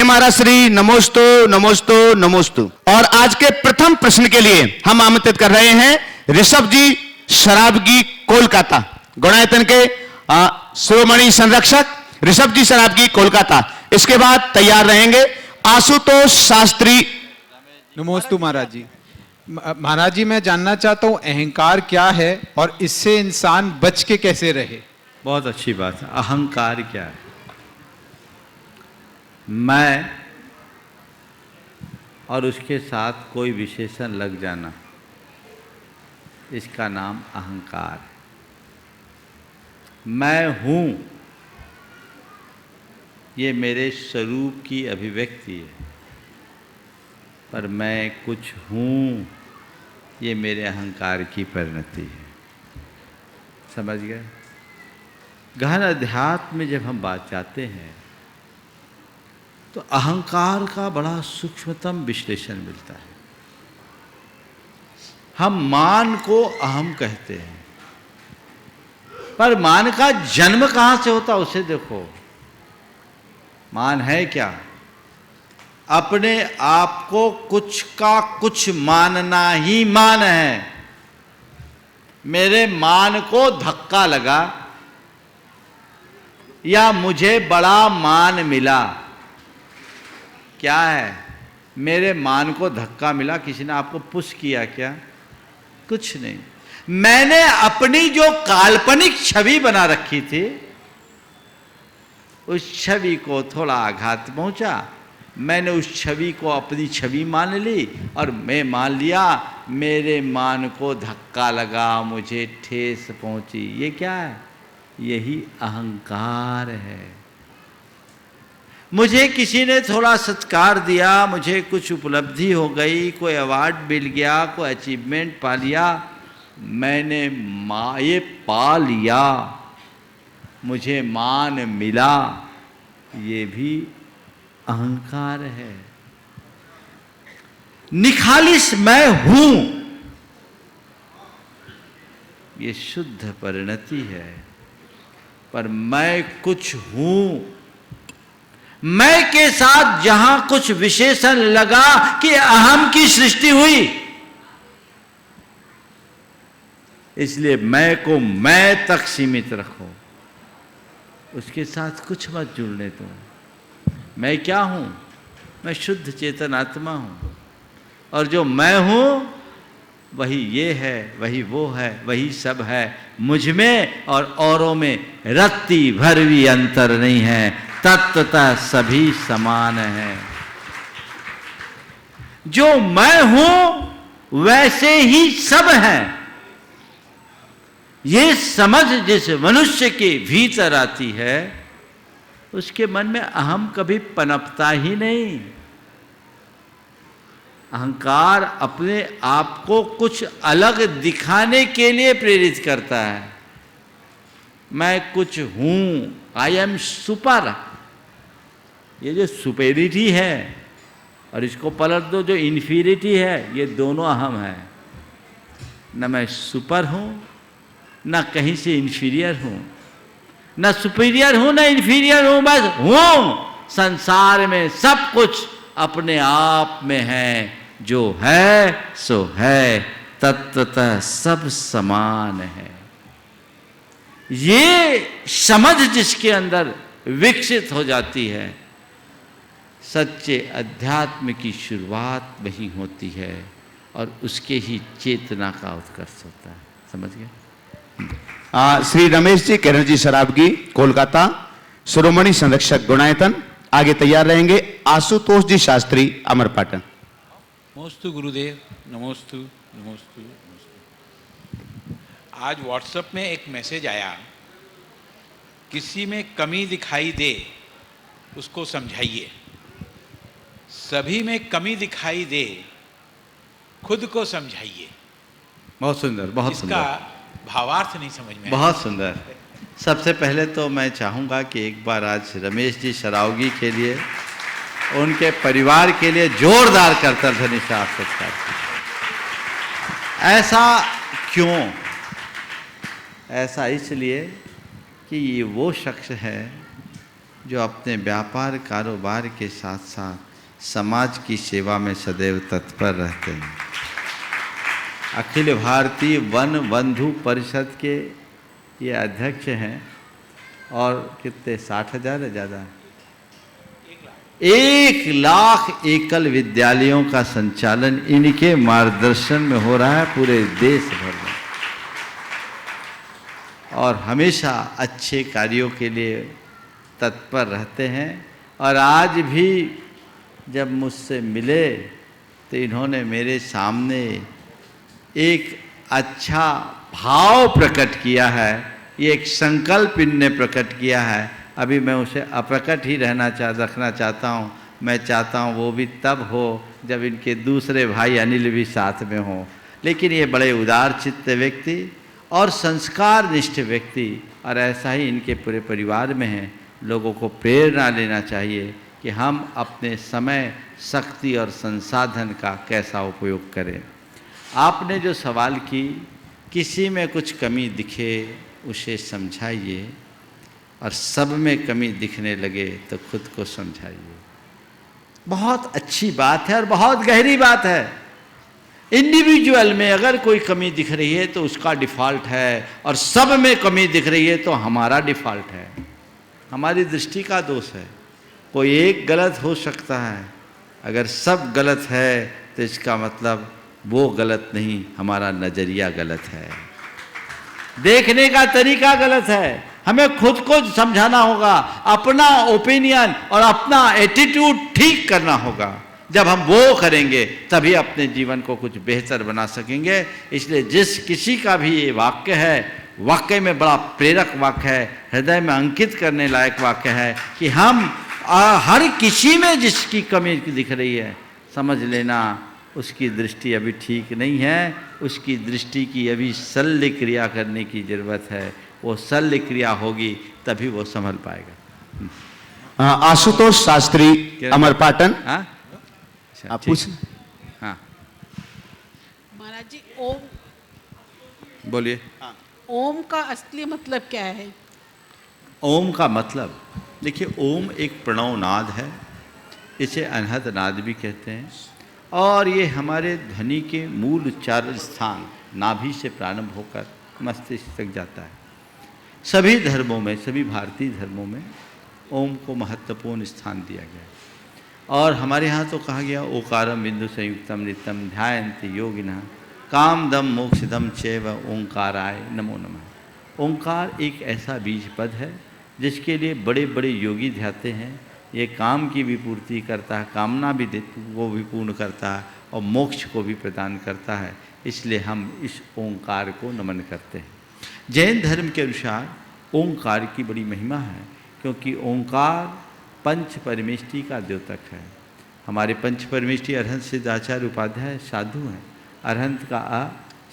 महाराज श्री नमोस्तु नमोस्तु नमोस्तु। और आज के प्रथम प्रश्न के लिए हम आमंत्रित कर रहे हैं ऋषभ जी शराबगी कोलकाता, गुणायतन के शिरोमणि संरक्षक ऋषभ जी शराबगी कोलकाता। इसके बाद तैयार रहेंगे आशुतोष शास्त्री। नमोस्तु महाराज जी। महाराज जी, मैं जानना चाहता हूं अहंकार क्या है और इससे इंसान बच के कैसे रहे। बहुत अच्छी बात है। अहंकार क्या है? मैं और उसके साथ कोई विशेषण लग जाना, इसका नाम अहंकार है। मैं हूँ, ये मेरे स्वरूप की अभिव्यक्ति है, पर मैं कुछ हूँ, ये मेरे अहंकार की परिणति है। समझ गए? गहन अध्यात्म में जब हम बात जाते हैं तो अहंकार का बड़ा सूक्ष्मतम विश्लेषण मिलता है। हम मान को अहम कहते हैं, पर मान का जन्म कहाँ से होता उसे देखो। मान है क्या? अपने आप को कुछ का कुछ मानना ही मान है। मेरे मान को धक्का लगा या मुझे बड़ा मान मिला, क्या है? मेरे मान को धक्का मिला। किसी ने आपको पुश किया क्या? कुछ नहीं। मैंने अपनी जो काल्पनिक छवि बना रखी थी, उस छवि को थोड़ा आघात पहुंचा, मैंने उस छवि को अपनी छवि मान ली और मैं मान लिया। मेरे मान को धक्का लगा, मुझे ठेस पहुंची। ये क्या है? यही अहंकार है। मुझे किसी ने थोड़ा सत्कार दिया, मुझे कुछ उपलब्धि हो गई, कोई अवार्ड मिल गया, कोई अचीवमेंट पा लिया, मैंने ये पा लिया, मुझे मान मिला, ये भी अहंकार है। निखालिस मैं हूं, ये शुद्ध परिणति है। पर मैं कुछ हूं, मैं के साथ जहां कुछ विशेषण लगा कि अहम की सृष्टि हुई, इसलिए मैं को मैं तक सीमित रखो, उसके साथ कुछ मत जुड़ने दो। मैं क्या हूं? मैं शुद्ध चेतन आत्मा हूं, और जो मैं हूं वही ये है, वही वो है, वही सब है। मुझ में और औरों में रत्ती भर भी अंतर नहीं है, तत्वतः सभी समान है। जो मैं हूं वैसे ही सब है। ये समझ जिस मनुष्य के भीतर आती है, उसके मन में अहम कभी पनपता ही नहीं। अहंकार अपने आप को कुछ अलग दिखाने के लिए प्रेरित करता है। मैं कुछ हूं, आई एम सुपर। ये जो सुपेरिटी है और इसको पलट दो जो इन्फीरिटी है, ये दोनों अहम है। न मैं सुपर हूं, न कहीं से इन्फीरियर हूं, न सुपीरियर हूं, न इन्फीरियर हूं, बस हूं। संसार में सब कुछ अपने आप में है, जो है सो है, तत्वतः सब समान है। ये समझ जिसके अंदर विकसित हो जाती है, सच्चे अध्यात्म की शुरुआत वही होती है और उसके ही चेतना का उत्कर्ष होता है। समझ गए? श्री रमेश जी किरण जी शराबगी कोलकाता, शिरोमणि संरक्षक गुणायतन। आगे तैयार रहेंगे आशुतोष जी शास्त्री अमरपाटन। नमोस्तु गुरुदेव, नमोस्तु नमोस्तु नमोस्तु। आज व्हाट्सएप में एक मैसेज आया, किसी में कमी दिखाई दे उसको समझाइए, सभी में कमी दिखाई दे खुद को समझाइए। बहुत सुंदर, बहुत इसका सुंदर। भावार्थ नहीं समझ में बहुत सुंदर। सबसे पहले तो मैं चाहूँगा कि एक बार आज रमेश जी शरावगी के लिए, उनके परिवार के लिए जोरदार करतल ध्वनि से आप सत्कार कीजिए। ऐसा क्यों? ऐसा इसलिए कि ये वो शख्स है जो अपने व्यापार कारोबार के साथ साथ समाज की सेवा में सदैव तत्पर रहते हैं। अखिल भारतीय वन बंधु परिषद के ये अध्यक्ष हैं और कितने 60,000 है ज़्यादा, 1,00,000 एकल विद्यालयों का संचालन इनके मार्गदर्शन में हो रहा है पूरे देश भर में, और हमेशा अच्छे कार्यों के लिए तत्पर रहते हैं। और आज भी जब मुझसे मिले तो इन्होंने मेरे सामने एक अच्छा भाव प्रकट किया है, ये एक संकल्प इनने प्रकट किया है। अभी मैं उसे अप्रकट ही रखना चाहता हूँ। मैं चाहता हूँ वो भी तब हो जब इनके दूसरे भाई अनिल भी साथ में हों। लेकिन ये बड़े उदार चित्त व्यक्ति और संस्कार निष्ठ व्यक्ति, और ऐसा ही इनके पूरे परिवार में है। लोगों को प्रेरणा लेना चाहिए कि हम अपने समय, शक्ति और संसाधन का कैसा उपयोग करें। आपने जो सवाल की, किसी में कुछ कमी दिखे उसे समझाइए, और सब में कमी दिखने लगे तो खुद को समझाइए। बहुत अच्छी बात है और बहुत गहरी बात है। इंडिविजुअल में अगर कोई कमी दिख रही है तो उसका डिफ़ॉल्ट है, और सब में कमी दिख रही है तो हमारा डिफ़ॉल्ट है, हमारी दृष्टि का दोष है। कोई एक गलत हो सकता है, अगर सब गलत है तो इसका मतलब वो गलत नहीं, हमारा नज़रिया गलत है, देखने का तरीका गलत है। हमें खुद को समझाना होगा, अपना ओपिनियन और अपना एटीट्यूड ठीक करना होगा। जब हम वो करेंगे तभी अपने जीवन को कुछ बेहतर बना सकेंगे। इसलिए जिस किसी का भी ये वाक्य है, वाकई में बड़ा प्रेरक वाक्य है, हृदय में अंकित करने लायक वाक्य है कि हम हर किसी में जिसकी कमी दिख रही है, समझ लेना उसकी दृष्टि अभी ठीक नहीं है, उसकी दृष्टि की अभी शल्य क्रिया करने की ज़रूरत है। वो शल्य क्रिया होगी तभी वो संभल पाएगा। आशुतोष शास्त्री, अमरपाटन। हाँ, आप पूछ। हाँ, महाराज जी, ओम, बोलिए। ओम का असली मतलब क्या है? ओम का मतलब, देखिए, ओम एक प्रणव नाद है, इसे अनहद नाद भी कहते हैं, और ये हमारे ध्वनि के मूल उच्चारण स्थान नाभि से प्रारंभ होकर मस्तिष्क तक जाता है। सभी धर्मों में, सभी भारतीय धर्मों में ओम को महत्वपूर्ण स्थान दिया गया है। और हमारे यहाँ तो कहा गया, ओकारम बिंदु संयुक्तम नित्यम ध्यायन्ति योगिनः कामदम मोक्षदम चैव ओंकाराय नमो नमः। ओंकार एक ऐसा बीज पद है जिसके लिए बड़े बड़े योगी ध्याते हैं। ये काम की भी पूर्ति करता है, कामना भी वो भी पूर्ण करता है, और मोक्ष को भी प्रदान करता है। इसलिए हम इस ओंकार को नमन करते हैं। जैन धर्म के अनुसार ओंकार की बड़ी महिमा है, क्योंकि ओंकार पंच परमेष्टि का द्योतक है। हमारे पंच परमेष्टि अरहंत सिद्धाचार्य उपाध्याय साधु हैं। अरहंत का अ,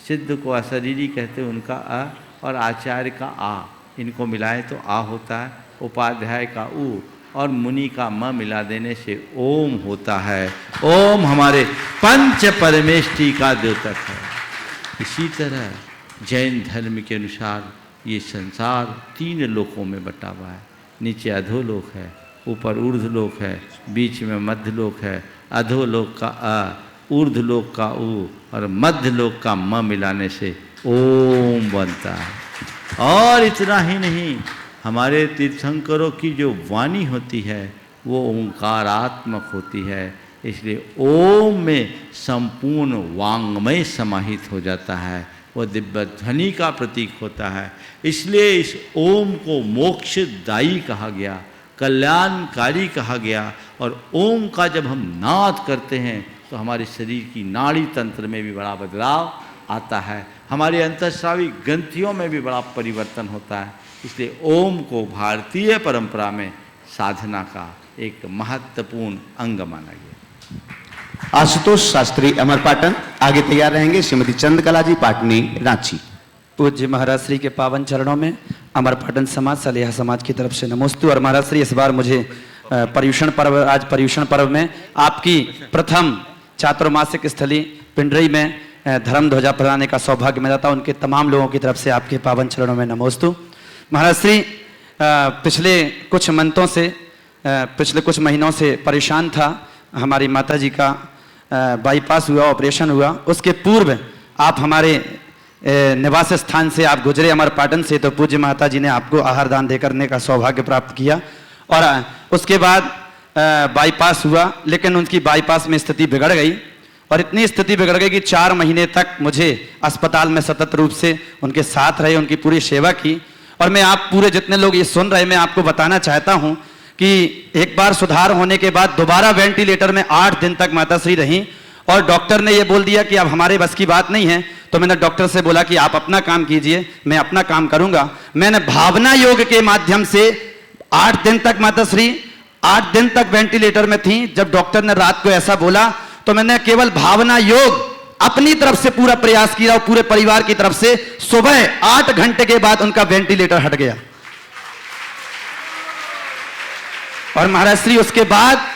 सिद्ध को अशरीरी कहते हैं उनका अ, और आचार्य का आ, इनको मिलाए तो आ होता है, उपाध्याय का उ, और मुनि का म मिला देने से ओम होता है। ओम हमारे पंच परमेष्टि का द्योतक है। इसी तरह जैन धर्म के अनुसार ये संसार 3 लोकों में बटा हुआ है। नीचे अधोलोक है, ऊपर ऊर्ध्वलोक है, बीच में मध्यलोक है। अधोलोक का अ, ऊर्ध्वलोक का उ और मध्यलोक का म मिलाने से ओम बनता है। और इतना ही नहीं, हमारे तीर्थंकरों की जो वाणी होती है वो ओंकारात्मक होती है। इसलिए ओम में संपूर्ण वांग्मय समाहित हो जाता है, वो दिव्य ध्वनि का प्रतीक होता है। इसलिए इस ओम को मोक्षदायी कहा गया, कल्याणकारी कहा गया। और ओम का जब हम नाद करते हैं तो हमारे शरीर की नाड़ी तंत्र में भी बड़ा बदलाव आता है, हमारे अंतःस्रावी ग्रंथियों में भी बड़ा परिवर्तन होता है। इसलिए ओम को भारतीय परंपरा में साधना का एक महत्वपूर्ण अंग माना गया। आशुतोष शास्त्री, अमरपाटन। आगे तैयार रहेंगे श्रीमती चंद्रकला जी, पाटनी, रांची। पूज्य महाराज श्री के पावन चरणों में अमरपाटन समाज, सलेहा समाज की तरफ से नमोस्तु। और महाराज श्री, इस बार मुझे पर्युषण पर्व, आज पर्युषण पर्व में आपकी प्रथम चातुर्मासिक स्थली पिंडरी में धर्म ध्वजा फहराने का सौभाग्य मिला था। उनके तमाम लोगों की तरफ से आपके पावन चरणों में नमोस्तु। महाराज श्री, पिछले कुछ मंथों से पिछले कुछ महीनों से परेशान था। हमारी माता जी का बाईपास हुआ, ऑपरेशन हुआ। उसके पूर्व आप हमारे निवास स्थान से आप गुजरे अमरपाटन से, तो पूज्य माता जी ने आपको आहार दान दे करने का सौभाग्य प्राप्त किया। और उसके बाद बाईपास हुआ, लेकिन उनकी बाईपास में स्थिति बिगड़ गई और इतनी स्थिति बिगड़ गई कि 4 महीने तक मुझे अस्पताल में सतत रूप से उनके साथ रहे, उनकी पूरी सेवा की। और मैं आप पूरे जितने लोग ये सुन रहे, मैं आपको बताना चाहता हूं कि एक बार सुधार होने के बाद दोबारा वेंटिलेटर में 8 दिन तक माताश्री रहीं और डॉक्टर ने ये बोल दिया कि अब हमारे बस की बात नहीं है। तो मैंने डॉक्टर से बोला कि आप अपना काम कीजिए, मैं अपना काम करूंगा। मैंने भावना योग के माध्यम से 8 दिन तक माताश्री 8 दिन तक वेंटिलेटर में थी। जब डॉक्टर ने रात को ऐसा बोला तो मैंने केवल भावना योग अपनी तरफ से पूरा प्रयास किया और पूरे परिवार की तरफ से सुबह 8 घंटे के बाद उनका वेंटिलेटर हट गया। और महाराज श्री उसके बाद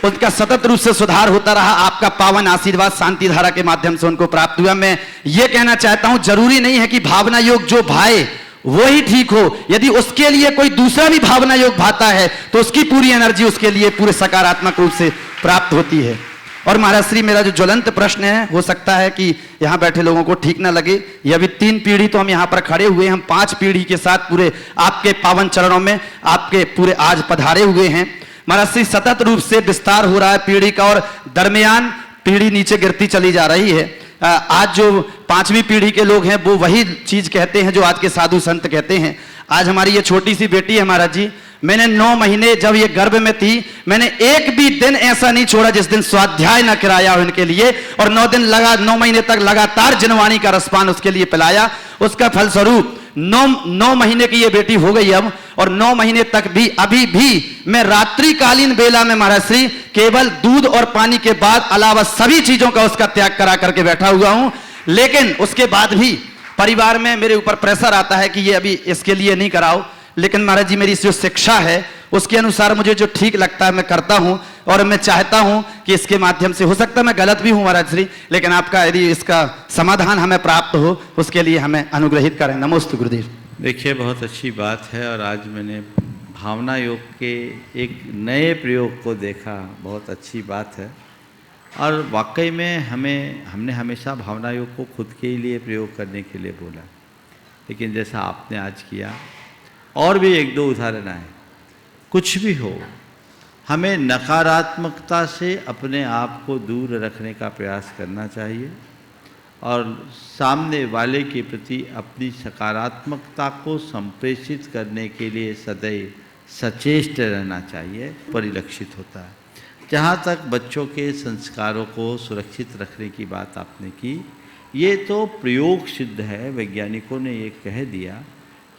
उनका सतत रूप से सुधार होता रहा। आपका पावन आशीर्वाद शांति धारा के माध्यम से उनको प्राप्त हुआ। मैं ये कहना चाहता हूं, जरूरी नहीं है कि भावना योग जो भाए वो ही ठीक हो। यदि उसके लिए कोई दूसरा भी भावना योग भाता है तो उसकी पूरी एनर्जी उसके लिए पूरे सकारात्मक रूप से प्राप्त होती है। और महाराज श्री, मेरा जो ज्वलंत प्रश्न है, हो सकता है कि यहां बैठे लोगों को ठीक ना लगे। ये अभी 3 पीढ़ी तो हम यहां पर खड़े हुए, हम 5 पीढ़ी के साथ पूरे आपके पावन चरणों में आपके पूरे आज पधारे हुए हैं। महाराज श्री, सतत रूप से विस्तार हो रहा है पीढ़ी का और दरमियान पीढ़ी नीचे गिरती चली जा रही है। आज जो 5वीं पीढ़ी के लोग हैं वो वही चीज कहते हैं जो आज के साधु संत कहते हैं। आज हमारी ये छोटी सी बेटी है महाराज जी, मैंने 9 महीने जब ये गर्भ में थी, मैंने एक भी दिन ऐसा नहीं छोड़ा जिस दिन स्वाध्याय न कराया हो इनके लिए। और 9 महीने तक लगातार जिनवाणी का रसपान उसके लिए पिलाया। उसका फलस्वरूप 9 महीने की ये बेटी हो गई अब। और 9 महीने तक भी अभी भी मैं रात्रिकालीन बेला में महाराज श्री केवल दूध और पानी के बाद अलावा सभी चीजों का उसका त्याग करा करके बैठा हुआ हूं। लेकिन उसके बाद भी परिवार में मेरे ऊपर प्रेशर आता है कि ये अभी इसके लिए नहीं कराओ। लेकिन महाराज जी, मेरी जो शिक्षा है उसके अनुसार मुझे जो ठीक लगता है मैं करता हूं। और मैं चाहता हूं कि इसके माध्यम से, हो सकता है मैं गलत भी हूं महाराज श्री, लेकिन आपका यदि इसका समाधान हमें प्राप्त हो उसके लिए हमें अनुग्रहित करें। नमोस्तु गुरुदेव। देखिए, बहुत अच्छी बात है। और आज मैंने भावना योग के एक नए प्रयोग को देखा, बहुत अच्छी बात है। और वाकई में हमने हमेशा भावना योग को खुद के लिए प्रयोग करने के लिए बोला, लेकिन जैसा आपने आज किया, और भी 1-2 उदाहरण आए। कुछ भी हो, हमें नकारात्मकता से अपने आप को दूर रखने का प्रयास करना चाहिए और सामने वाले के प्रति अपनी सकारात्मकता को संप्रेषित करने के लिए सदैव सचेष्ट रहना चाहिए, परिलक्षित होता है। जहाँ तक बच्चों के संस्कारों को सुरक्षित रखने की बात आपने की, ये तो प्रयोग सिद्ध है। वैज्ञानिकों ने ये कह दिया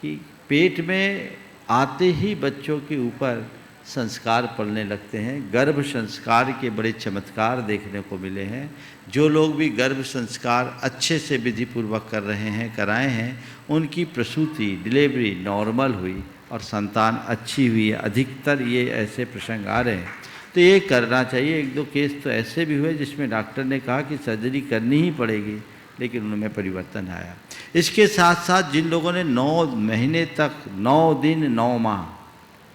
कि पेट में आते ही बच्चों के ऊपर संस्कार पड़ने लगते हैं। गर्भ संस्कार के बड़े चमत्कार देखने को मिले हैं। जो लोग भी गर्भ संस्कार अच्छे से विधिपूर्वक कर रहे हैं, कराए हैं, उनकी प्रसूति, डिलीवरी नॉर्मल हुई और संतान अच्छी हुई है। अधिकतर ये ऐसे प्रसंग आ रहे हैं, तो ये करना चाहिए। 1-2 केस तो ऐसे भी हुए जिसमें डॉक्टर ने कहा कि सर्जरी करनी ही पड़ेगी, लेकिन उनमें परिवर्तन आया। इसके साथ साथ जिन लोगों ने 9 महीने तक 9 दिन 9 माह,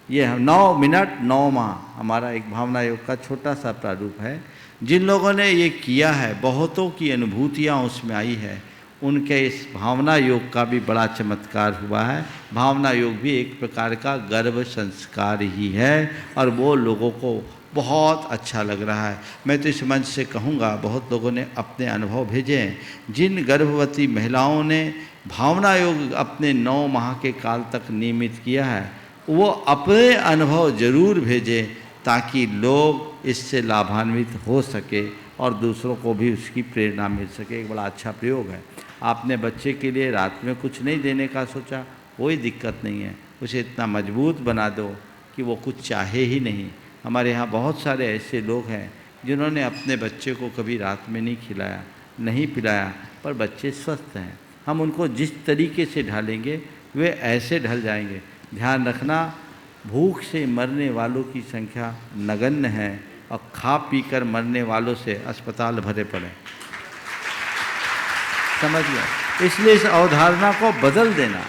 ये 9 मिनट 9 माह हमारा एक भावना योग का छोटा सा प्रारूप है, जिन लोगों ने ये किया है, बहुतों की अनुभूतियाँ उसमें आई है। उनके इस भावना योग का भी बड़ा चमत्कार हुआ है। भावना योग भी एक प्रकार का गर्भ संस्कार ही है और वो लोगों को बहुत अच्छा लग रहा है। मैं तो इस मंच से कहूँगा, बहुत लोगों ने अपने अनुभव भेजे हैं। जिन गर्भवती महिलाओं ने भावना योग अपने 9 माह के काल तक नियमित किया है, वो अपने अनुभव जरूर भेजें ताकि लोग इससे लाभान्वित हो सके और दूसरों को भी उसकी प्रेरणा मिल सके। एक बड़ा अच्छा प्रयोग है। आपने बच्चे के लिए रात में कुछ नहीं देने का सोचा, कोई दिक्कत नहीं है। उसे इतना मजबूत बना दो कि वो कुछ चाहे ही नहीं। हमारे यहाँ बहुत सारे ऐसे लोग हैं जिन्होंने अपने बच्चे को कभी रात में नहीं खिलाया, नहीं पिलाया, पर बच्चे स्वस्थ हैं। हम उनको जिस तरीके से ढालेंगे वे ऐसे ढल जाएंगे। ध्यान रखना, भूख से मरने वालों की संख्या नगण्य है और खा पी कर मरने वालों से अस्पताल भरे पड़े। समझ गए? इसलिए इस अवधारणा को बदल देना।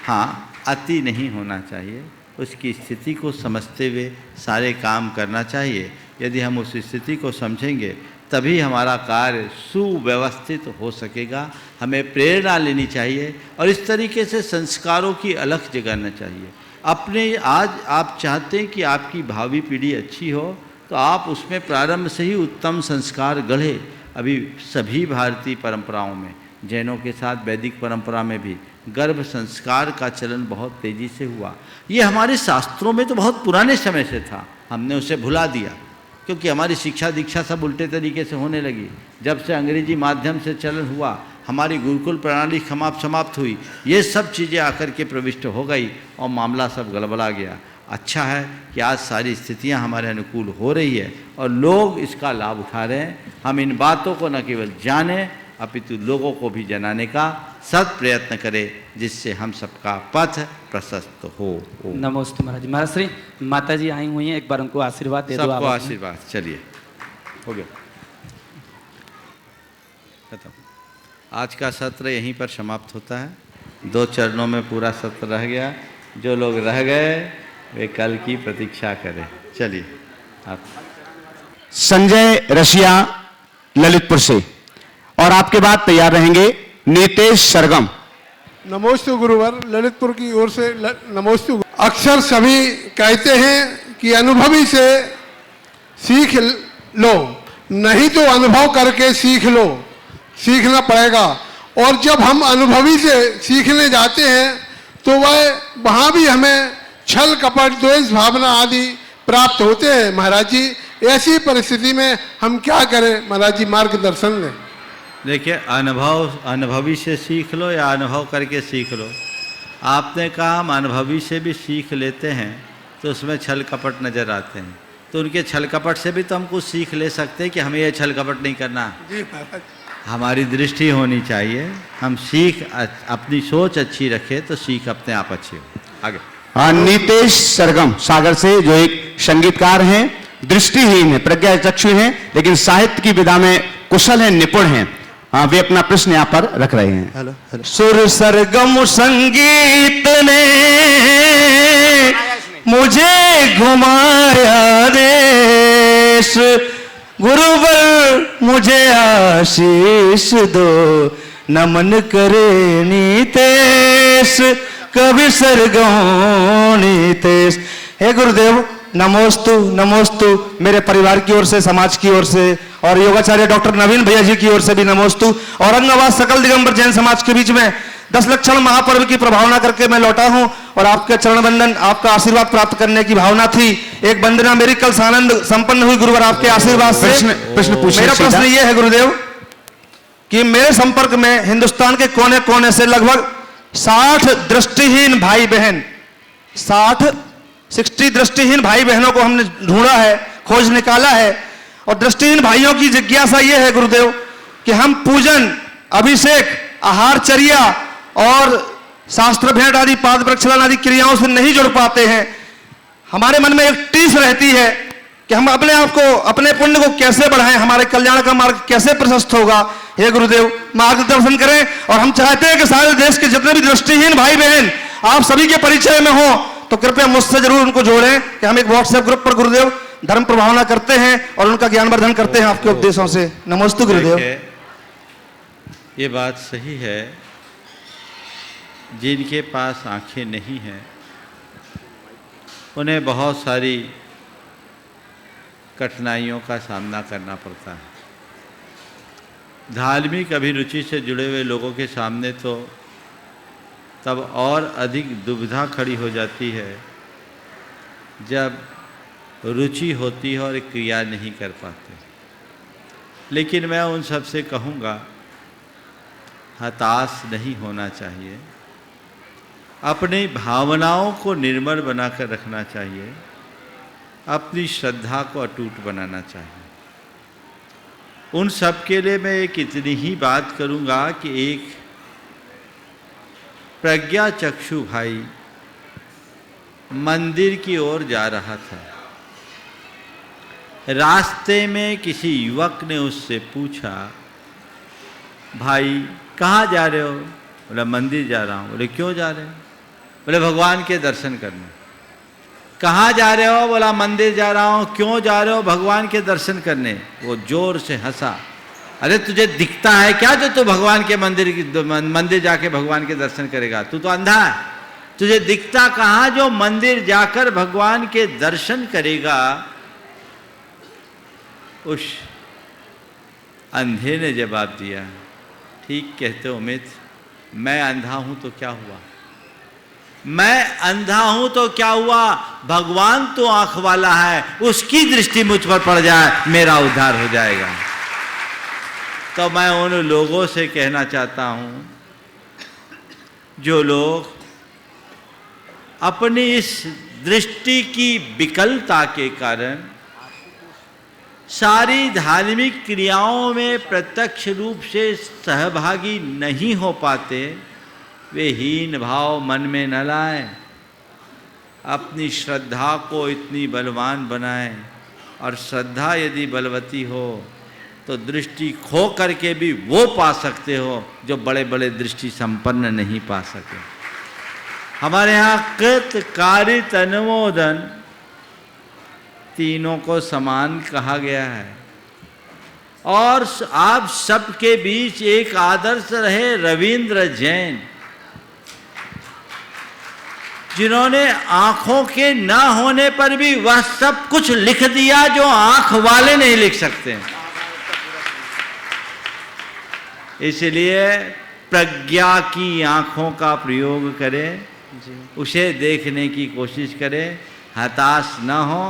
हाँ, अति नहीं होना चाहिए, उसकी स्थिति को समझते हुए सारे काम करना चाहिए। यदि हम उस स्थिति को समझेंगे तभी हमारा कार्य सुव्यवस्थित हो सकेगा। हमें प्रेरणा लेनी चाहिए और इस तरीके से संस्कारों की अलख जगाना चाहिए। अपने आज आप चाहते हैं कि आपकी भावी पीढ़ी अच्छी हो तो आप उसमें प्रारंभ से ही उत्तम संस्कार गढ़े। अभी सभी भारतीय परंपराओं में, जैनों के साथ वैदिक परंपरा में भी गर्भ संस्कार का चलन बहुत तेज़ी से हुआ। ये हमारे शास्त्रों में तो बहुत पुराने समय से था, हमने उसे भुला दिया क्योंकि हमारी शिक्षा दीक्षा सब उल्टे तरीके से होने लगी। जब से अंग्रेजी माध्यम से चलन हुआ, हमारी गुरुकुल प्रणाली समाप्त हुई, ये सब चीज़ें आकर के प्रविष्ट हो गई और मामला सब गड़बड़ा गया। अच्छा है कि आज सारी स्थितियां हमारे अनुकूल हो रही है और लोग इसका लाभ उठा रहे हैं। हम इन बातों को न केवल जानें अपितु लोगों को भी जनाने का सत प्रयत्न करें, जिससे हम सबका पथ प्रशस्त हो। नमोस्तु महाराज जी। महाराज श्री माता जी आई हुई हैं, एक बार उनको आशीर्वाद दे दो। सबको आशीर्वाद। चलिए, हो गया खत्म। आज का सत्र यहीं पर समाप्त होता है। 2 चरणों में पूरा सत्र रह गया। जो लोग रह गए वे कल की प्रतीक्षा करें। चलिए आप। संजय रशिया ललितपुर से, और आपके बाद तैयार रहेंगे नीतेश सरगम। नमोस्तु गुरुवर, ललितपुर की ओर से नमोस्तु। अक्सर सभी कहते हैं कि अनुभवी से सीख लो, नहीं तो अनुभव करके सीख लो, सीखना पड़ेगा। और जब हम अनुभवी से सीखने जाते हैं तो वहाँ भी हमें छल कपट द्वेष भावना आदि प्राप्त होते हैं। महाराज जी, ऐसी परिस्थिति में हम क्या करें? महाराज जी मार्गदर्शन दें। देखिए, अनुभवी से सीख लो या अनुभव करके सीख लो। आपने कहा हम अनुभवी से भी सीख लेते हैं तो उसमें छल कपट नज़र आते हैं, तो उनके छल कपट से भी तो हम कुछ सीख ले सकते हैं कि हमें ये छल कपट नहीं करना। जी महाराज, हमारी दृष्टि होनी चाहिए। हम सीख अपनी सोच अच्छी रखें तो सीख अपने आप अच्छी हो। आगे। हाँ, नीतेश सरगम सागर से, जो एक संगीतकार हैं, दृष्टिहीन है, प्रज्ञा चक्षु हैं, लेकिन साहित्य की विधा में कुशल हैं, निपुण हैं। हाँ, वे अपना प्रश्न यहाँ पर रख रहे हैं। Hello hello. सुर सरगम संगीत ने मुझे घुमाया देश, गुरुवर मुझे आशीष दो, नमन करे नीतेश, कवि सरगम नीतेश। हे गुरुदेव, नमोस्तु नमोस्तु। मेरे परिवार की ओर से, समाज की ओर से, और योगाचार्य डॉक्टर नवीन भैया जी की ओर से भी नमोस्तु। औरंगाबाद सकल दिगंबर जैन समाज के बीच में 10 लक्षण महापर्व की प्रभावना करके मैं लौटा हूं और आपके चरण बंदन, आपका आशीर्वाद प्राप्त करने की भावना थी। एक वंदना मेरी कल सानंद संपन्न हुई गुरुवर आपके आशीर्वाद से। प्रश्न पूछिए। मेरा प्रश्न ये है गुरुदेव कि मेरे संपर्क में हिंदुस्तान के कोने कोने से लगभग 60 दृष्टिहीन भाई बहन, 60 दृष्टिहीन भाई बहनों को हमने ढूंढा है, खोज निकाला है। और दृष्टिहीन भाइयों की जिज्ञासा यह है गुरुदेव कि हम पूजन, अभिषेक, आहारचर्या और शास्त्र भेंट आदि, पाद प्रक्षालन आदि क्रियाओं से नहीं जुड़ पाते हैं। हमारे मन में एक टीस रहती है कि हम अपने आप को, अपने पुण्य को कैसे बढ़ाएं, हमारे कल्याण का मार्ग कैसे प्रशस्त होगा। हे गुरुदेव, मार्गदर्शन करें। और हम चाहते हैं कि सारे देश के जितने भी दृष्टिहीन भाई बहन आप सभी के परिचय में हो, तो कृपया मुझसे जरूर उनको जोड़ें कि हम एक व्हाट्सएप ग्रुप पर गुरुदेव धर्म प्रभावना करते हैं और उनका ज्ञानवर्धन करते हैं आपके उपदेशों से। नमस्ते गुरुदेव। ये बात सही है, जिनके पास आंखें नहीं हैं उन्हें बहुत सारी कठिनाइयों का सामना करना पड़ता है। धार्मिक अभिरुचि से जुड़े हुए लोगों के सामने तो तब और अधिक दुविधा खड़ी हो जाती है जब रुचि होती है और क्रिया नहीं कर पाते। लेकिन मैं उन सब से कहूँगा, हताश नहीं होना चाहिए, अपनी भावनाओं को निर्मल बनाकर रखना चाहिए, अपनी श्रद्धा को अटूट बनाना चाहिए। उन सब के लिए मैं एक इतनी ही बात करूँगा कि एक प्रज्ञा चक्षु भाई मंदिर की ओर जा रहा था। रास्ते में किसी युवक ने उससे पूछा, भाई कहाँ जा रहे हो? बोला मंदिर जा रहा हूँ। बोले क्यों जा रहे हो? बोले भगवान के दर्शन करने। कहाँ जा रहे हो? बोला मंदिर जा रहा हूँ। क्यों जा रहे हो? भगवान के दर्शन करने। वो जोर से हंसा। अरे तुझे दिखता है क्या जो तू भगवान के मंदिर जाके भगवान के दर्शन करेगा? तू तो अंधा है, तुझे दिखता कहाँ जो मंदिर जाकर भगवान के दर्शन करेगा? उस अंधे ने जवाब दिया, ठीक कहते हो अमित, मैं अंधा हूं तो क्या हुआ? मैं अंधा हूं तो क्या हुआ? भगवान तो आंख वाला है, उसकी दृष्टि मुझ पर पड़ जाए, मेरा उद्धार हो जाएगा। तो मैं उन लोगों से कहना चाहता हूं जो लोग अपनी इस दृष्टि की विकलता के कारण सारी धार्मिक क्रियाओं में प्रत्यक्ष रूप से सहभागी नहीं हो पाते, वे हीन भाव मन में न लाएं, अपनी श्रद्धा को इतनी बलवान बनाएं। और श्रद्धा यदि बलवती हो तो दृष्टि खो करके भी वो पा सकते हो जो बड़े बड़े दृष्टि संपन्न नहीं पा सके। हमारे यहाँ कृत कारित अनुमोदन तीनों को समान कहा गया है। और आप सबके बीच एक आदर्श रहे रविंद्र जैन, जिन्होंने आंखों के ना होने पर भी वह सब कुछ लिख दिया जो आंख वाले नहीं लिख सकते। इसलिए प्रज्ञा की आंखों का प्रयोग करें, उसे देखने की कोशिश करें, हताश न हो।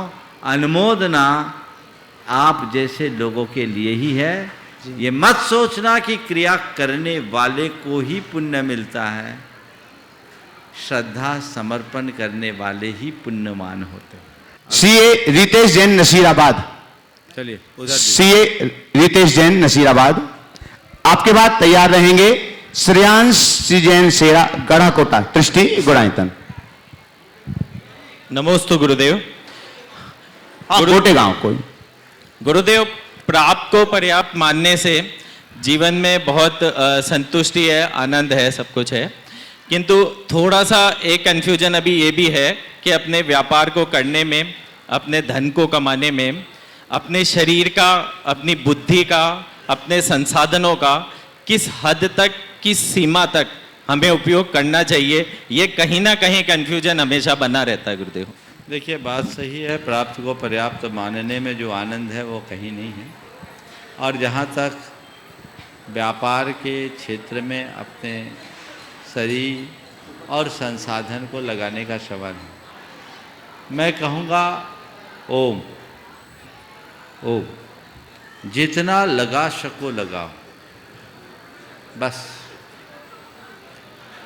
अनुमोदना आप जैसे लोगों के लिए ही है। ये मत सोचना कि क्रिया करने वाले को ही पुण्य मिलता है, श्रद्धा समर्पण करने वाले ही पुण्यवान होते हैं। सीए रितेश जैन नसीराबाद। चलिए उधर सीए रितेश जैन नसीराबाद। आपके बाद तैयार रहेंगे श्रेयांश सी जैन सेरा गढ़ाकोटा दृष्टि गुणायतन। नमोस्तु गुरुदेव। गोटे गांव कोई गुरुदेव, प्राप्त को पर्याप्त मानने से जीवन में बहुत संतुष्टि है, आनंद है, सब कुछ है, किंतु थोड़ा सा एक कन्फ्यूजन अभी ये भी है कि अपने व्यापार को करने में, अपने धन को कमाने में, अपने शरीर का, अपनी बुद्धि का, अपने संसाधनों का किस हद तक, किस सीमा तक हमें उपयोग करना चाहिए, ये कहीं ना कहीं कन्फ्यूजन हमेशा बना रहता है गुरुदेव। देखिए, बात सही है। प्राप्त को पर्याप्त मानने में जो आनंद है वो कहीं नहीं है। और जहाँ तक व्यापार के क्षेत्र में अपने शरीर और संसाधन को लगाने का सवाल है, मैं कहूँगा ओम ओम, जितना लगा सको लगाओ। बस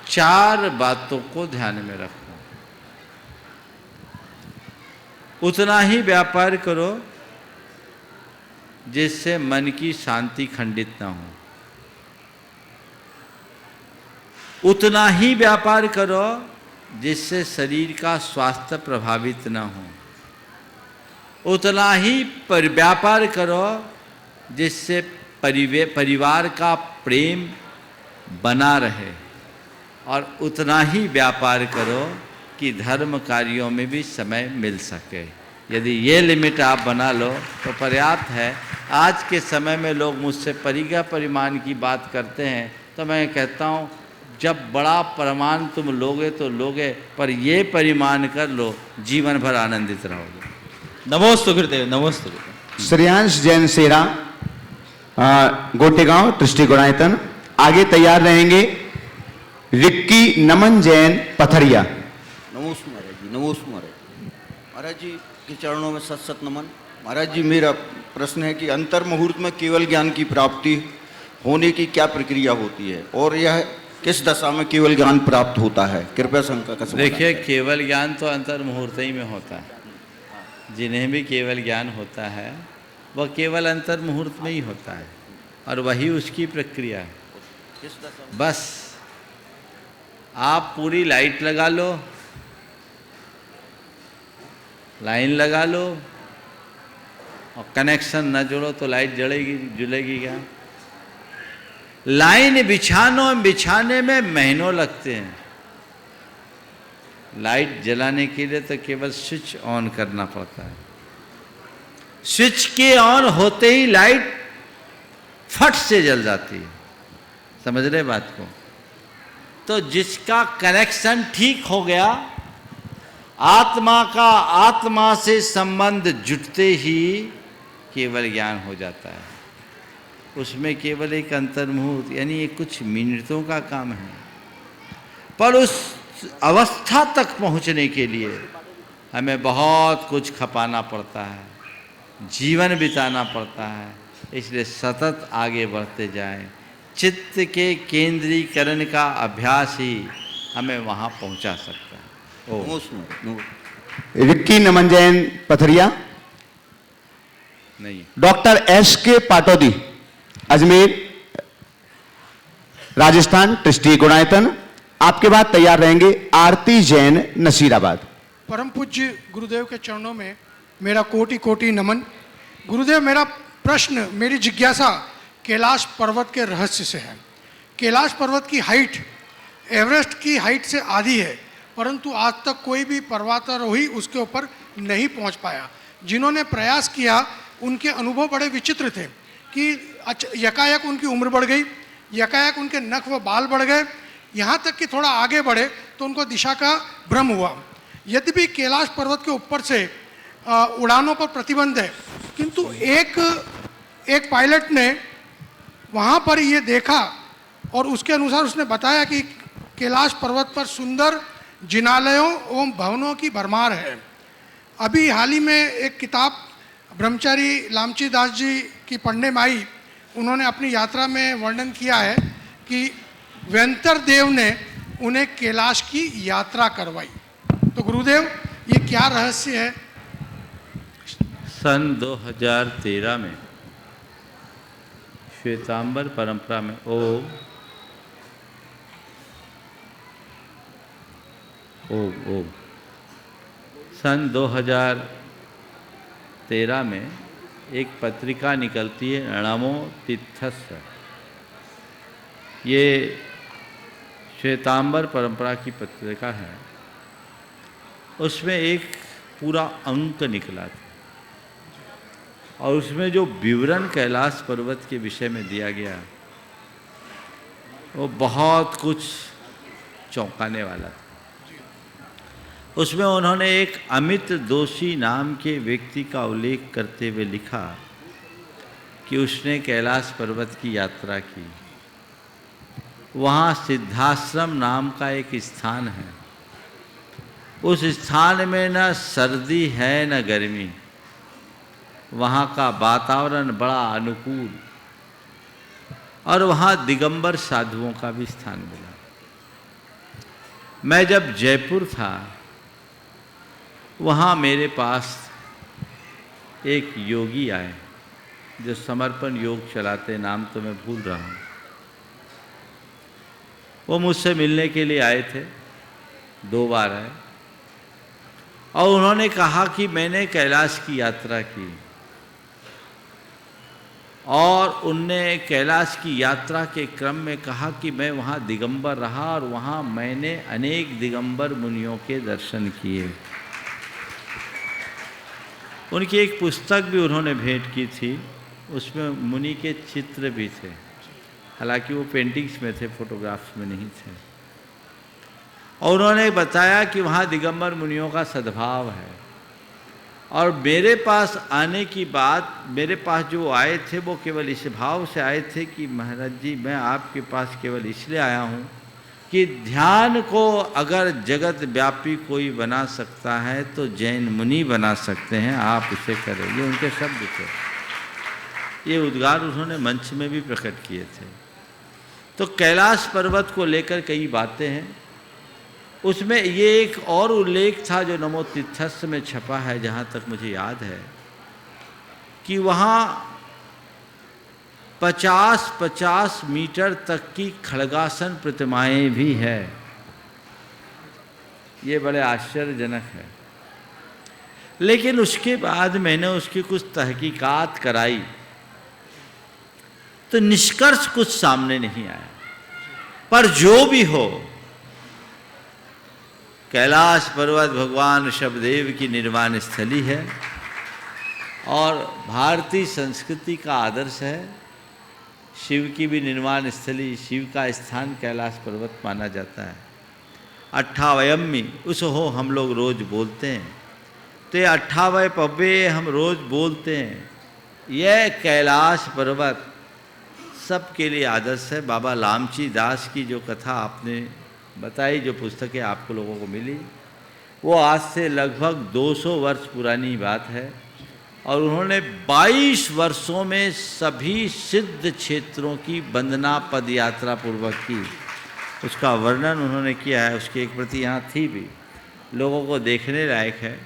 4 बातों को ध्यान में रखो। उतना ही व्यापार करो जिससे मन की शांति खंडित ना हो। उतना ही व्यापार करो जिससे शरीर का स्वास्थ्य प्रभावित ना हो। उतना ही व्यापार करो जिससे परिवार का प्रेम बना रहे। और उतना ही व्यापार करो कि धर्म कार्यों में भी समय मिल सके। यदि ये लिमिट आप बना लो तो पर्याप्त है। आज के समय में लोग मुझसे परिज्ञा परिमाण की बात करते हैं, तो मैं कहता हूँ जब बड़ा परिमाण तुम लोगे तो लोगे, पर ये परिमाण कर लो, जीवन भर आनंदित रहोगे। नमोस्तु गुरुदेव, नमोस्तु गुरुदेव। श्रेयांश जैन सेरा गोटेगांव दृष्टि गुणायतन। आगे तैयार रहेंगे रिक्की नमन जैन पथरिया। नमोस्तु महाराज जी, नमोस्तु महाराज जी। महाराज जी के चरणों में सत सत नमन। महाराज जी, मेरा प्रश्न है कि अंतर मुहूर्त में केवल ज्ञान की प्राप्ति होने की क्या प्रक्रिया होती है और यह किस दशा में केवल ज्ञान प्राप्त होता है? कृपया शंका का समाधान। देखिए, केवल ज्ञान तो अंतर मुहूर्त ही में होता है। जिन्हें भी केवल ज्ञान होता है वह केवल अंतर मुहूर्त में ही होता है, और वही उसकी प्रक्रिया है। बस आप पूरी लाइट लगा लो, लाइन लगा लो, और कनेक्शन न जोड़ो तो लाइट जुलेगी क्या? लाइन बिछाने में महीनों लगते हैं, लाइट जलाने के लिए तो केवल स्विच ऑन करना पड़ता है। स्विच के ऑन होते ही लाइट फट से जल जाती है। समझ रहे बात को? तो जिसका कनेक्शन ठीक हो गया, आत्मा का आत्मा से संबंध जुटते ही केवल ज्ञान हो जाता है। उसमें केवल एक अंतर्मुहूर्त यानी ये कुछ मिनटों का काम है, पर उस अवस्था तक पहुंचने के लिए हमें बहुत कुछ खपाना पड़ता है, जीवन बिताना पड़ता है। इसलिए सतत आगे बढ़ते जाएं। चित्त के केंद्रीकरण का अभ्यास ही हमें वहां पहुंचा सकता है। रिक्की नमन जैन पथरिया, नहीं, doctor SK Patodi, Ajmer Rajasthan, trustee Gunayatan. आपके बाद तैयार रहेंगे आरती जैन, नसीराबाद। परम पूज्य गुरुदेव के चरणों में मेरा कोटि कोटि नमन। गुरुदेव, मेरा प्रश्न, मेरी जिज्ञासा कैलाश पर्वत के रहस्य से है। कैलाश पर्वत की हाइट एवरेस्ट की हाइट से आधी है, परंतु आज तक कोई भी पर्वतारोही उसके ऊपर नहीं पहुंच पाया। जिन्होंने प्रयास किया उनके अनुभव बड़े विचित्र थे कि यकायक उनकी उम्र बढ़ गई, यकायक उनके नख व बाल बढ़ गए, यहाँ तक कि थोड़ा आगे बढ़े तो उनको दिशा का भ्रम हुआ। यद्यपि कैलाश पर्वत के ऊपर से उड़ानों पर प्रतिबंध है, किंतु एक पायलट ने वहाँ पर ये देखा और उसके अनुसार उसने बताया कि कैलाश पर्वत पर सुंदर जिनालयों एवं भवनों की भरमार है। अभी हाल ही में एक किताब ब्रह्मचारी लामची दास जी की पढ़ने में आई। उन्होंने अपनी यात्रा में वर्णन किया है कि वेंतर देव ने उन्हें कैलाश की यात्रा करवाई। तो गुरुदेव, ये क्या रहस्य है? सन 2013 में श्वेतांबर परंपरा में सन 2013 में एक पत्रिका निकलती है नमो तीर्थस्य। ये श्वेतांबर परंपरा की पत्रिका है। उसमें एक पूरा अंक निकला था और उसमें जो विवरण कैलाश पर्वत के विषय में दिया गया वो बहुत कुछ चौंकाने वाला था। उसमें उन्होंने एक अमित दोषी नाम के व्यक्ति का उल्लेख करते हुए लिखा कि उसने कैलाश पर्वत की यात्रा की। वहाँ सिद्धाश्रम नाम का एक स्थान है। उस स्थान में न सर्दी है न गर्मी। वहाँ का वातावरण बड़ा अनुकूल और वहाँ दिगंबर साधुओं का भी स्थान मिला। मैं जब जयपुर था, वहाँ मेरे पास एक योगी आए जो समर्पण योग चलाते, नाम तो मैं भूल रहा हूँ। वो मुझसे मिलने के लिए आए थे, 2 बार आए और उन्होंने कहा कि मैंने कैलाश की यात्रा की और उनने कैलाश की यात्रा के क्रम में कहा कि मैं वहाँ दिगंबर रहा और वहाँ मैंने अनेक दिगंबर मुनियों के दर्शन किए। उनकी एक पुस्तक भी उन्होंने भेंट की थी, उसमें मुनि के चित्र भी थे। हालांकि वो पेंटिंग्स में थे, फोटोग्राफ्स में नहीं थे। और उन्होंने बताया कि वहाँ दिगंबर मुनियों का सद्भाव है। और मेरे पास आने की बात, मेरे पास जो आए थे वो केवल इस भाव से आए थे कि महाराज जी, मैं आपके पास केवल इसलिए आया हूँ कि ध्यान को अगर जगत व्यापी कोई बना सकता है तो जैन मुनि बना सकते हैं, आप इसे करें। ये उनके शब्द थे। ये उद्गार उन्होंने मंच में भी प्रकट किए थे। तो कैलाश पर्वत को लेकर कई बातें हैं। उसमें ये एक और उल्लेख था जो नमो तीर्थस्य में छपा है, जहाँ तक मुझे याद है, कि वहाँ 50-50 मीटर तक की खड़गासन प्रतिमाएं भी है। ये बड़े आश्चर्यजनक है। लेकिन उसके बाद मैंने उसकी कुछ तहकीकात कराई तो निष्कर्ष कुछ सामने नहीं आया। पर जो भी हो, कैलाश पर्वत भगवान ऋषभदेव की निर्वाण स्थली है और भारतीय संस्कृति का आदर्श है। शिव की भी निर्वाण स्थली, शिव का स्थान कैलाश पर्वत माना जाता है। अट्ठावयम्मी उस हो हम लोग रोज बोलते हैं, तो ये 28वें पब्बे हम रोज बोलते हैं। यह कैलाश पर्वत सबके लिए आदर्श है। बाबा लामची दास की जो कथा आपने बताई, जो पुस्तकें आपको लोगों को मिली, वो आज से लगभग 200 वर्ष पुरानी बात है और उन्होंने 22 वर्षों में सभी सिद्ध क्षेत्रों की वंदना पद यात्रा पूर्वक की। उसका वर्णन उन्होंने किया है, उसकी एक प्रति यहाँ थी भी, लोगों को देखने लायक है।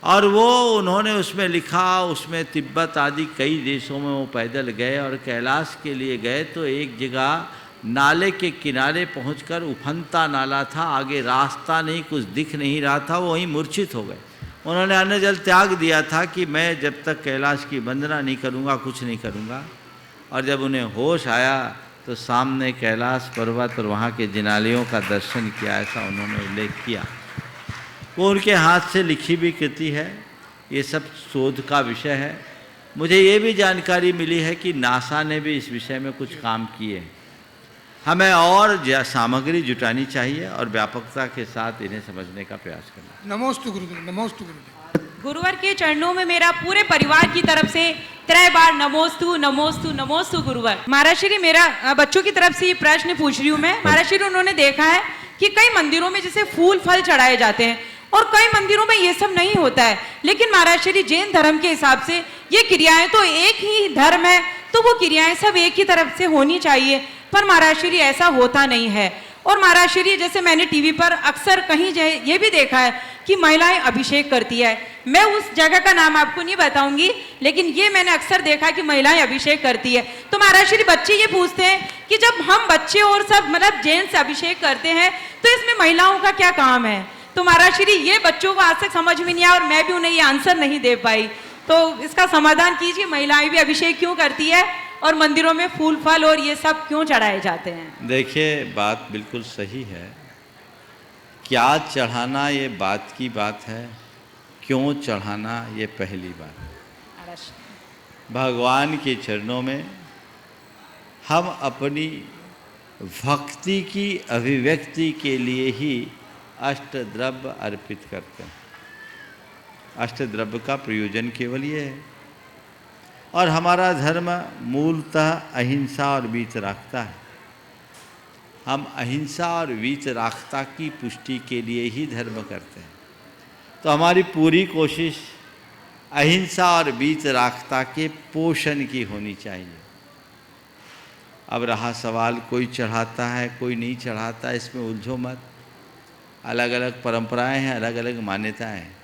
और वो उन्होंने उसमें लिखा, उसमें तिब्बत आदि कई देशों में वो पैदल गए और कैलाश के लिए गए तो एक जगह नाले के किनारे पहुंचकर उफनता नाला था, आगे रास्ता नहीं, कुछ दिख नहीं रहा था, वो वहीं मूर्छित हो गए। उन्होंने अन्न जल त्याग दिया था कि मैं जब तक कैलाश की वंदना नहीं करूंगा कुछ नहीं करूंगा। और जब उन्हें होश आया तो सामने कैलाश पर्वत और वहाँ के जिनालयों का दर्शन किया, ऐसा उन्होंने उल्लेख किया। वो उनके हाथ से लिखी भी कृति है। ये सब शोध का विषय है। मुझे ये भी जानकारी मिली है कि नासा ने भी इस विषय में कुछ काम किए। हमें और सामग्री जुटानी चाहिए और व्यापकता के साथ इन्हें समझने का प्रयास करना। नमोस्तु गुरुदेव, नमोस्तु गुरुदेव। गुरुवर के चरणों में मेरा पूरे परिवार की तरफ से 3 बार नमोस्तु नमोस्तु नमोस्तु गुरुवर। महाराज श्री, मेरा बच्चों की तरफ से ये प्रश्न पूछ रही हूँ मैं। महाराज श्री, उन्होंने देखा है कि कई मंदिरों में जैसे फूल फल चढ़ाए जाते हैं और कई मंदिरों में ये सब नहीं होता है, लेकिन महाराज श्री जैन धर्म के हिसाब से ये क्रियाएं तो एक ही धर्म है, तो वो क्रियाएं सब एक ही तरफ से होनी चाहिए, पर महाराज श्री ऐसा होता नहीं है। और महाराज श्री जैसे मैंने टीवी पर अक्सर कहीं ये भी देखा है कि महिलाएं अभिषेक करती है। मैं उस जगह का नाम आपको नहीं बताऊंगी, लेकिन ये मैंने अक्सर देखा कि महिलाएं अभिषेक करती है। तो महाराज श्री बच्चे ये पूछते हैं कि जब हम बच्चे और सब मतलब जेंट्स अभिषेक करते हैं तो इसमें महिलाओं का क्या काम है? तो महाराज श्री ये बच्चों को आज तक समझ में नहीं आया और मैं भी उन्हें ये आंसर नहीं दे पाई, तो इसका समाधान कीजिए। महिलाएं भी अभिषेक क्यों करती है और मंदिरों में फूल फल और ये सब क्यों चढ़ाए जाते हैं? देखिए, बात बिल्कुल सही है। क्या चढ़ाना ये बात की बात है, क्यों चढ़ाना ये पहली बात है। भगवान के चरणों में हम अपनी भक्ति की अभिव्यक्ति के लिए ही अष्टद्रव्य अर्पित करते हैं। अष्टद्रव्य का प्रयोजन केवल ये है। और हमारा धर्म मूलतः अहिंसा और वीतरागता है। हम अहिंसा और वीतरागता की पुष्टि के लिए ही धर्म करते हैं। तो हमारी पूरी कोशिश अहिंसा और वीतरागता के पोषण की होनी चाहिए। अब रहा सवाल, कोई चढ़ाता है कोई नहीं चढ़ाता, इसमें उलझो मत। अलग अलग परंपराएं हैं, अलग अलग मान्यताएं हैं।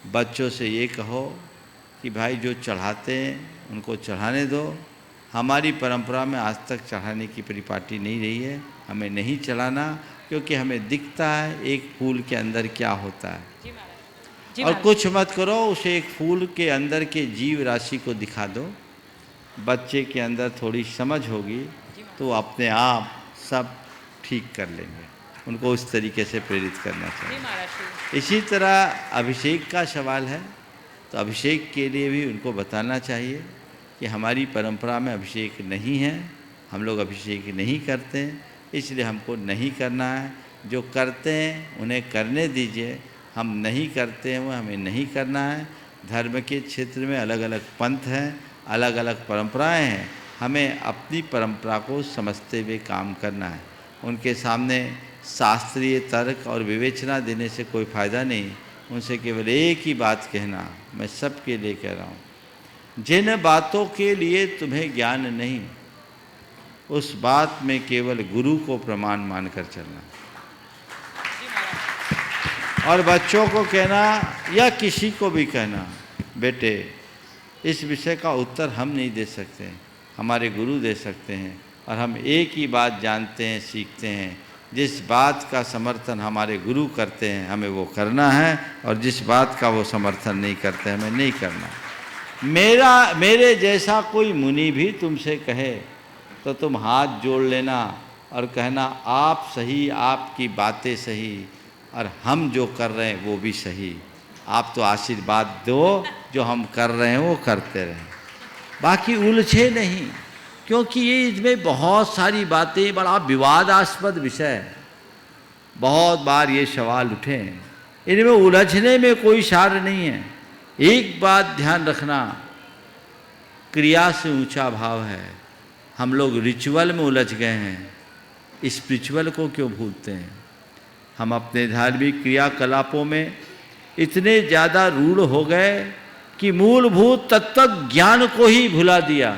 बच्चों से ये कहो कि भाई जो चढ़ाते हैं उनको चढ़ाने दो। हमारी परंपरा में आज तक चढ़ाने की परिपाटी नहीं रही है, हमें नहीं चढ़ाना, क्योंकि हमें दिखता है एक फूल के अंदर क्या होता है। और कुछ मत करो, उसे एक फूल के अंदर के जीव राशि को दिखा दो। बच्चे के अंदर थोड़ी समझ होगी तो अपने आप सब ठीक कर लेंगे। उनको उस तरीके से प्रेरित करना चाहिए। इसी तरह अभिषेक का सवाल है, तो अभिषेक के लिए भी उनको बताना चाहिए कि हमारी परंपरा में अभिषेक नहीं है, हम लोग अभिषेक नहीं करते हैं, इसलिए हमको नहीं करना है। जो करते हैं उन्हें करने दीजिए, हम नहीं करते हैं वो हमें नहीं करना है। धर्म के क्षेत्र में अलग अलग पंथ हैं, अलग अलग परंपराएं हैं, हमें अपनी परंपरा को समझते हुए काम करना है। उनके सामने शास्त्रीय तर्क और विवेचना देने से कोई फ़ायदा नहीं। उनसे केवल एक ही बात कहना, मैं सबके लिए कह रहा हूँ, जिन बातों के लिए तुम्हें ज्ञान नहीं, उस बात में केवल गुरु को प्रमाण मानकर चलना। और बच्चों को कहना या किसी को भी कहना, बेटे इस विषय का उत्तर हम नहीं दे सकते, हमारे गुरु दे सकते हैं। और हम एक ही बात जानते हैं, सीखते हैं, जिस बात का समर्थन हमारे गुरु करते हैं हमें वो करना है, और जिस बात का वो समर्थन नहीं करते हमें नहीं करना। मेरे जैसा कोई मुनि भी तुमसे कहे तो तुम हाथ जोड़ लेना और कहना आप सही, आपकी बातें सही, और हम जो कर रहे हैं वो भी सही। आप तो आशीर्वाद दो, जो हम कर रहे हैं वो करते रहें, बाकी उलझे नहीं, क्योंकि ये इसमें बहुत सारी बातें, बड़ा विवादास्पद विषय है। बहुत बार ये सवाल उठे हैं, इनमें उलझने में कोई सार नहीं है। एक बात ध्यान रखना, क्रिया से ऊंचा भाव है। हम लोग रिचुअल में उलझ गए हैं, स्पिरिचुअल को क्यों भूलते हैं? हम अपने धार्मिक क्रियाकलापों में इतने ज़्यादा रूढ़ हो गए कि मूलभूत तत्व ज्ञान को ही भुला दिया।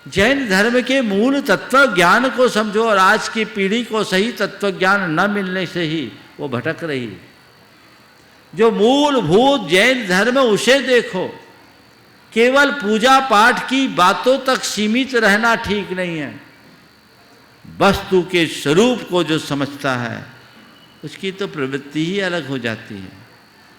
जैन धर्म के मूल तत्व ज्ञान को समझो, और आज की पीढ़ी को सही तत्व ज्ञान न मिलने से ही वो भटक रही। जो मूलभूत जैन धर्म उसे देखो। केवल पूजा पाठ की बातों तक सीमित रहना ठीक नहीं है। वस्तु के स्वरूप को जो समझता है उसकी तो प्रवृत्ति ही अलग हो जाती है,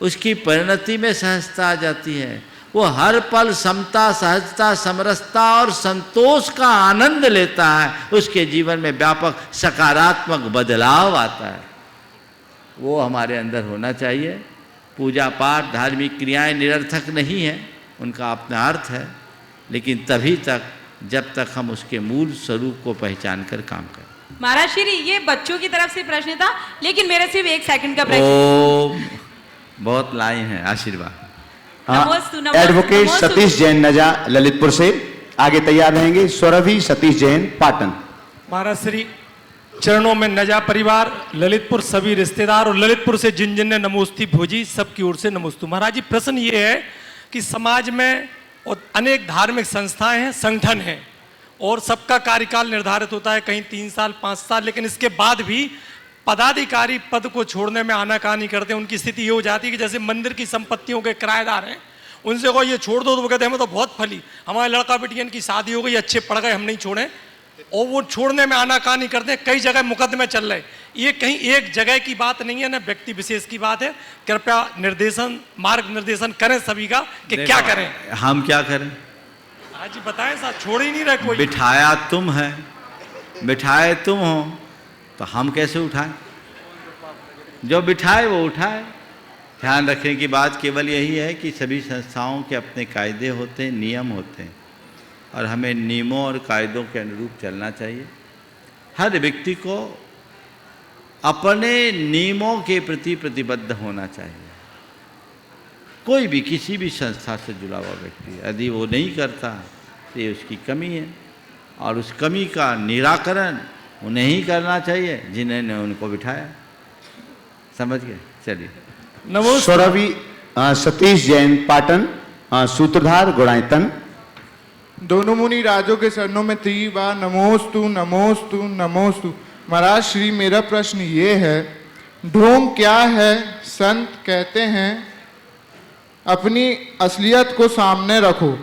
उसकी परिणति में सहजता आ जाती है। वो हर पल समता, सहजता, समरसता और संतोष का आनंद लेता है। उसके जीवन में व्यापक सकारात्मक बदलाव आता है। वो हमारे अंदर होना चाहिए। पूजा पाठ, धार्मिक क्रियाएं निरर्थक नहीं हैं, उनका अपना अर्थ है, लेकिन तभी तक जब तक हम उसके मूल स्वरूप को पहचान कर काम करें। महाराज श्री, ये बच्चों की तरफ से प्रश्न था, लेकिन मेरा सिर्फ 1 सेकंड का प्रश्न। बहुत लाइन है, आशीर्वाद। एडवोकेट सतीश जैन नजा ललितपुर से आगे तैयार रहेंगे। सौरभी सतीश जैन पाटन। महाराज श्री चरणों में नजा परिवार, ललितपुर सभी रिश्तेदार और ललितपुर से जिन जिन ने नमोस्ती भोजी, सबकी ओर से नमोस्तु। महाराज जी, प्रश्न ये है कि समाज में और अनेक धार्मिक संस्थाएं हैं, संगठन हैं, और सबका कार्यकाल निर्धारित होता है, कहीं 3 साल 5 साल, लेकिन इसके बाद भी पदाधिकारी पद को छोड़ने में आनाकानी करते हैं। उनकी स्थिति ये हो जाती है कि जैसे मंदिर की संपत्तियों के किराएदार हैं, उनसे को ये छोड़ दो तो वो कहते हैं हमें तो बहुत फली, हमारे लड़का बेटियन की शादी हो गई, अच्छे पढ़ गए, हम नहीं छोड़ें, और वो छोड़ने में आनाकानी करते हैं। कई जगह मुकदमे चल रहे। ये कहीं एक जगह की बात नहीं है, ना व्यक्ति विशेष की बात है। कृपया निर्देशन, मार्ग निर्देशन करें सभी का कि क्या करें। हम क्या करें? आज बताएं साहब, छोड़ ही नहीं रहे कोई। बिठाया तुम है, बिठाए तुम हो, तो हम कैसे उठाएं? जो बिठाए वो उठाए। ध्यान रखने की बात केवल यही है कि सभी संस्थाओं के अपने कायदे होते हैं, नियम होते हैं, और हमें नियमों और कायदों के अनुरूप चलना चाहिए। हर व्यक्ति को अपने नियमों के प्रति प्रतिबद्ध होना चाहिए। कोई भी किसी भी संस्था से जुड़ा हुआ व्यक्ति यदि वो नहीं करता तो ये उसकी कमी है, और उस कमी का निराकरण उन्हें ही करना चाहिए जिन्होंने उनको बिठाया। समझ गए? चलिए। सौरभी सतीश जैन पाटन, सूत्रधार गुणायतन। दोनों मुनि राजों के चरणों में 3 बार नमोस्तु नमोस्तु नमोस्तु। महाराज श्री, मेरा प्रश्न ये है, ढोंग क्या है? संत कहते हैं अपनी असलियत को सामने रखो,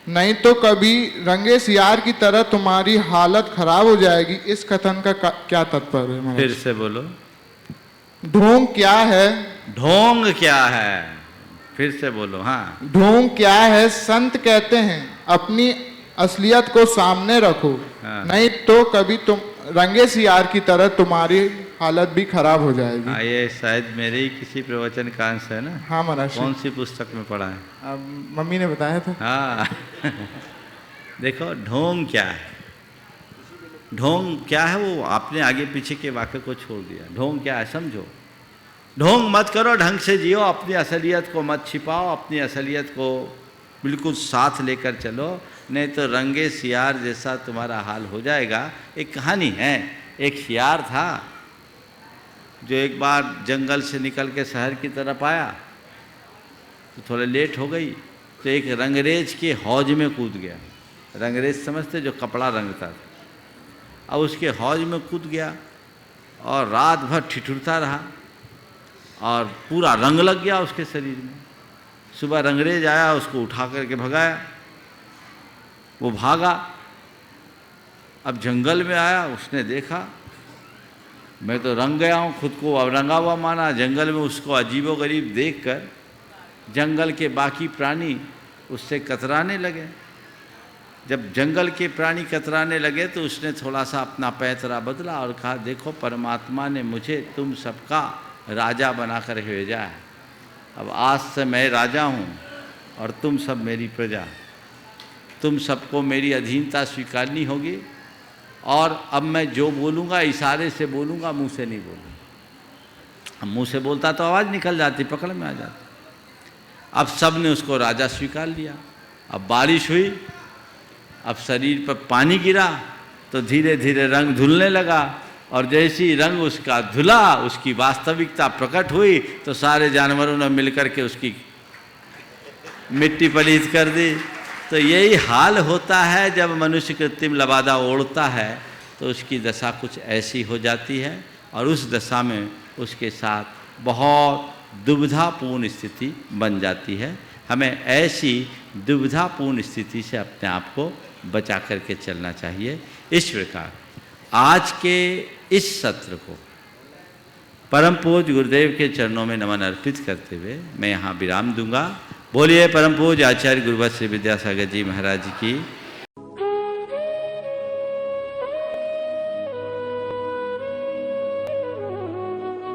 नहीं तो कभी रंगे सियार की तरह तुम्हारी हालत खराब हो जाएगी। इस कथन का क्या तात्पर्य है? फिर से बोलो। ढोंग क्या है? ढोंग क्या है? फिर से बोलो। हाँ, ढोंग क्या है? संत कहते हैं अपनी असलियत को सामने रखो, हाँ। नहीं तो कभी तुम रंगे सियार की तरह तुम्हारी हालत भी खराब हो जाएगी। हाँ, ये शायद मेरे ही किसी प्रवचन का अंश है ना? हाँ महाराज। कौन सी पुस्तक में पढ़ा है? अब मम्मी ने बताया था। हाँ देखो, ढोंग क्या है? ढोंग क्या है वो आपने आगे पीछे के वाक्य को छोड़ दिया। ढोंग क्या है समझो। ढोंग मत करो, ढंग से जियो, अपनी असलियत को मत छिपाओ, अपनी असलियत को बिल्कुल साथ लेकर चलो, नहीं तो रंगे सियार जैसा तुम्हारा हाल हो जाएगा। एक कहानी है, एक सियार था जो एक बार जंगल से निकल के शहर की तरफ आया, तो थोड़ा लेट हो गई, तो एक रंगरेज के हौज में कूद गया। रंगरेज समझते, जो कपड़ा रंगता था। अब उसके हौज में कूद गया और रात भर ठिठुरता रहा और पूरा रंग लग गया उसके शरीर में। सुबह रंगरेज आया, उसको उठा करके भगाया, वो भागा। अब जंगल में आया, उसने देखा मैं तो रंग गया हूँ, खुद को अब रंगा हुआ माना। जंगल में उसको अजीबोगरीब देखकर जंगल के बाकी प्राणी उससे कतराने लगे। जब जंगल के प्राणी कतराने लगे तो उसने थोड़ा सा अपना पैतरा बदला और कहा, देखो परमात्मा ने मुझे तुम सबका राजा बनाकर भेजा है। अब आज से मैं राजा हूँ और तुम सब मेरी प्रजा। तुम सबको मेरी अधीनता स्वीकारनी होगी और अब मैं जो बोलूँगा इशारे से बोलूँगा, मुंह से नहीं बोलूँगा। अब मुंह से बोलता तो आवाज़ निकल जाती, पकड़ में आ जाती। अब सब ने उसको राजा स्वीकार लिया। अब बारिश हुई, अब शरीर पर पानी गिरा तो धीरे धीरे रंग धुलने लगा और जैसे ही रंग उसका धुला, उसकी वास्तविकता प्रकट हुई तो सारे जानवरों ने मिलकर के उसकी मिट्टी पलीत कर दी। तो यही हाल होता है जब मनुष्य कृत्रिम लबादा ओढ़ता है तो उसकी दशा कुछ ऐसी हो जाती है और उस दशा में उसके साथ बहुत दुविधापूर्ण स्थिति बन जाती है। हमें ऐसी दुविधापूर्ण स्थिति से अपने आप को बचा करके चलना चाहिए। इस प्रकार आज के इस सत्र को परम पूज्य गुरुदेव के चरणों में नमन अर्पित करते हुए मैं यहाँ विराम दूंगा। बोलिए परम पूज्य आचार्य गुरुवर श्री विद्यासागर जी महाराज की